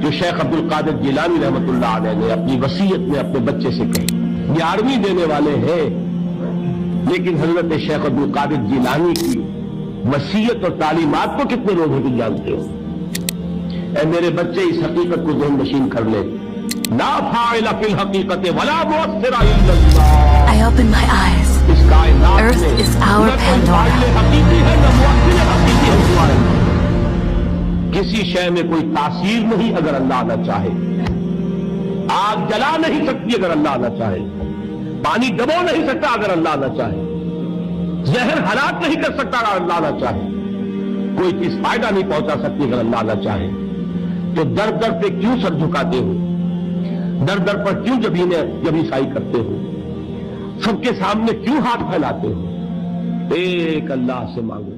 جو شیخ عبد القادر جیلانی رحمۃ اللہ علیہ نے اپنی وصیت میں اپنے بچے سے کہی. 11ویں دینے والے ہیں، لیکن حضرت شیخ عبد القادر جیلانی کی وصیت اور تعلیمات کو کتنے لوگ ہیں جانتے ہو؟ اے میرے بچے، اس حقیقت کو ذہن نشین کر لے، لا فاعل فی الحقیقت ولا مؤثر الا اللہ. I open my eyes. اس کائنات Earth میں is our نہ کوئی Pandora. فاعل حقیقی ہے نہ مؤثر حقیقی ہے سوائے اللہ. کسی شے میں کوئی تاثیر نہیں اگر اللہ نہ چاہے. آگ جلا نہیں سکتی اگر اللہ نہ چاہے. پانی ڈبو نہیں سکتا اگر اللہ نہ چاہے. زہر ہلاک نہیں کر سکتا اگر اللہ نہ چاہے. کوئی چیز فائدہ نہیں پہنچا سکتی اگر اللہ نہ چاہے. تو در در پہ کیوں سر جھکاتے ہو؟ در در پر کیوں جب عیسائی کرتے ہو؟ سب کے سامنے کیوں ہاتھ پھیلاتے ہو؟ ایک اللہ سے مانگو.